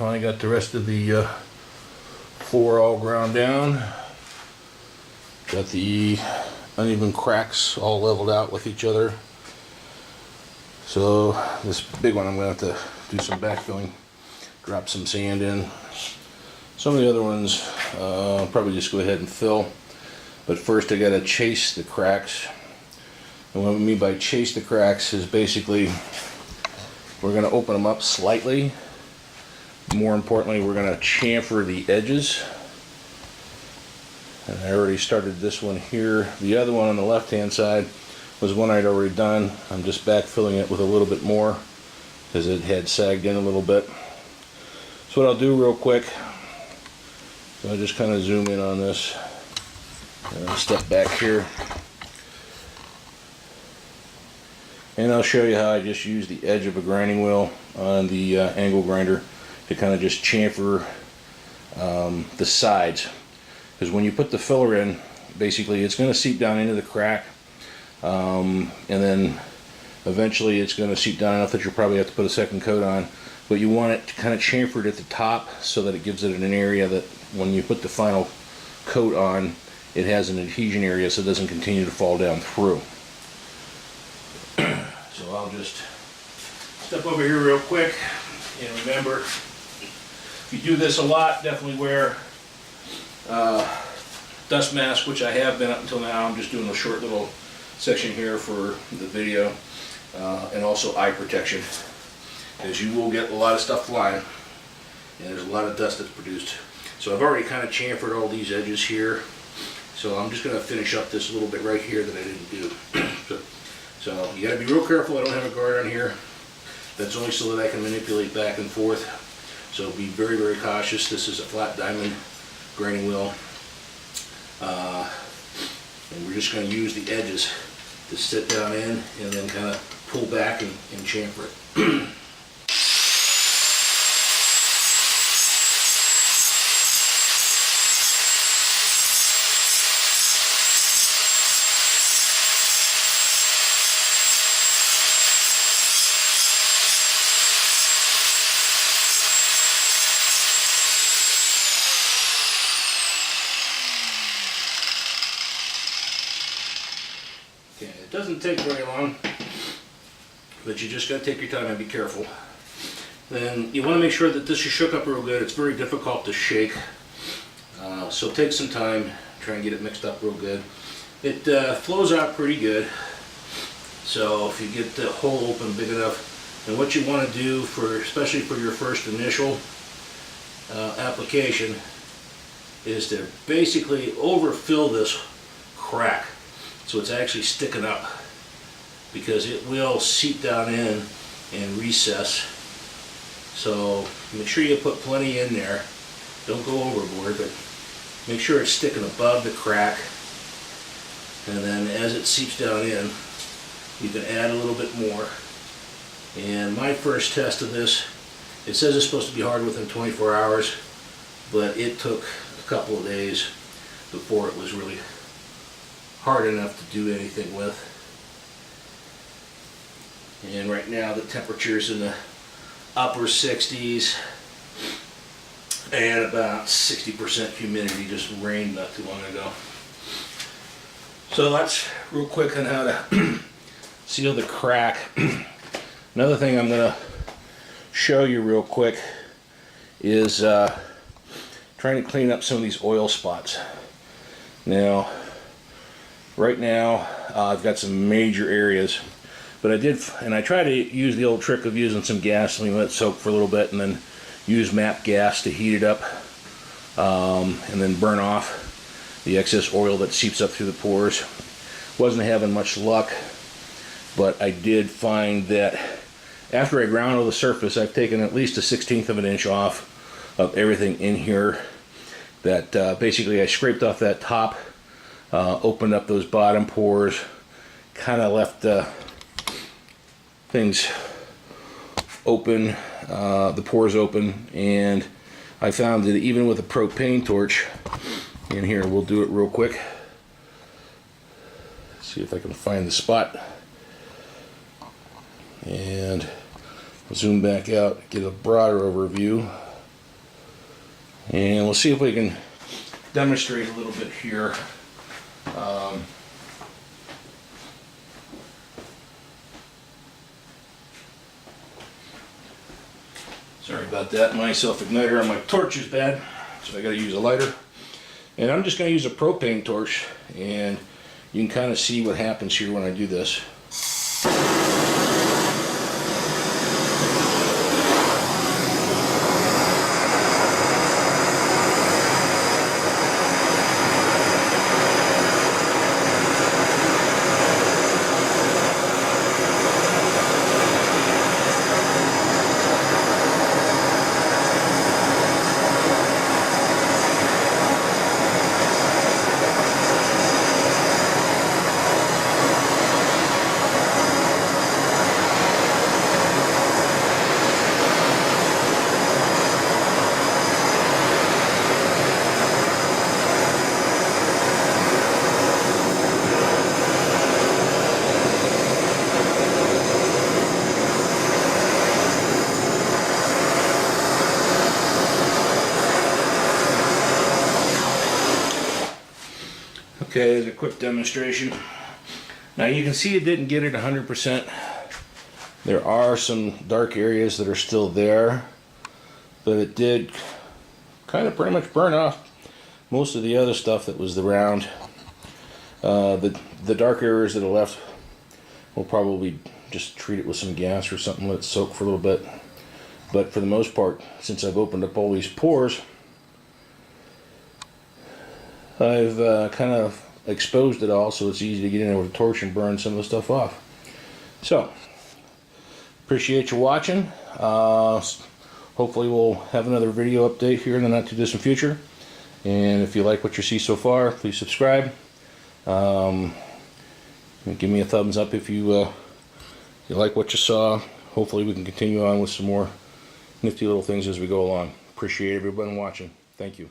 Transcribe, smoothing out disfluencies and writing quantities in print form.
Finally got the rest of the floor all ground down. Got the uneven cracks all leveled out with each other. So this big one I'm going to have to do some backfilling, drop some sand in. Some of the other ones I'll probably just go ahead and fill. But first I got to chase the cracks. And what I mean by chase the cracks is basically we're going to open them up slightly. More importantly, we're going to chamfer the edges. And I already started this one here. The other one on the left hand side was one I'd already done. I'm just backfilling it with a little bit more because it had sagged in a little bit. So what I'll do real quick, so I'll just kind of zoom in on this and I'll step back here. And I'll show you how I just use the edge of a grinding wheel on the angle grinder to kind of just chamfer the sides. Because when you put the filler in, basically it's going to seep down into the crack, and then eventually it's going to seep down enough that you'll probably have to put a second coat on. But you want it kind of chamfered at the top so that it gives it an area that when you put the final coat on, it has an adhesion area so it doesn't continue to fall down through. So I'll just step over here real quick, and remember, if you do this a lot, definitely wear dust mask, which I have been up until now. I'm just doing a short little section here for the video, and also eye protection, because you will get a lot of stuff flying, and there's a lot of dust that's produced. So I've already kind of chamfered all these edges here, so I'm just going to finish up this little bit right here that I didn't do. So you got to be real careful. I don't have a guard on here. That's only so that I can manipulate back and forth. So be very, very cautious. This is a flat diamond grinding wheel. And we're just going to use the edges to sit down in and then kind of pull back and chamfer it. It doesn't take very long, but you just got to take your time and be careful. Then you want to make sure that this is shook up real good. It's very difficult to shake, so take some time, try and get it mixed up real good. It flows out pretty good, so if you get the hole open big enough, and what you want to do, especially for your first initial application, is to basically overfill this crack so it's actually sticking up, because it will seep down in and recess. So make sure you put plenty in there. Don't go overboard, but make sure it's sticking above the crack. And then as it seeps down in, you can add a little bit more. And my first test of this, it says it's supposed to be hard within 24 hours, but it took a couple of days before it was really hard enough to do anything with. And right now the temperature's in the upper 60s and about 60% humidity. Just rained not too long ago. So that's real quick on how to seal the crack. Another thing I'm going to show you real quick is trying to clean up some of these oil spots. Now, right now, I've got some major areas, but I try to use the old trick of using some gasoline, let it soak for a little bit, and then use MAP gas to heat it up, and then burn off the excess oil that seeps up through the pores. Wasn't having much luck, but I did find that after I ground all the surface, I've taken at least a 1/16 of an inch off of everything in here. That basically I scraped off that top, opened up those bottom pores, kind of left things open, the pores open, and I found that even with a propane torch in here, we'll do it real quick. See if I can find the spot, and zoom back out, get a broader overview. And we'll see if we can demonstrate a little bit here. Sorry about that, my self-igniter on my torch is bad, so I gotta use a lighter. And I'm just gonna use a propane torch, and you can kind of see what happens here when I do this. Okay, as a quick demonstration. Now you can see it didn't get it 100%. There are some dark areas that are still there, but it did kind of pretty much burn off most of the other stuff that was around. The dark areas that are left, we'll probably just treat it with some gas or something, let it soak for a little bit. But for the most part, since I've opened up all these pores, I've kind of exposed it all, so it's easy to get in there with a torch and burn some of the stuff off. So, appreciate you watching. Hopefully we'll have another video update here in the not too distant future. And if you like what you see so far, please subscribe. Give me a thumbs up if you like what you saw. Hopefully we can continue on with some more nifty little things as we go along. Appreciate everyone watching. Thank you.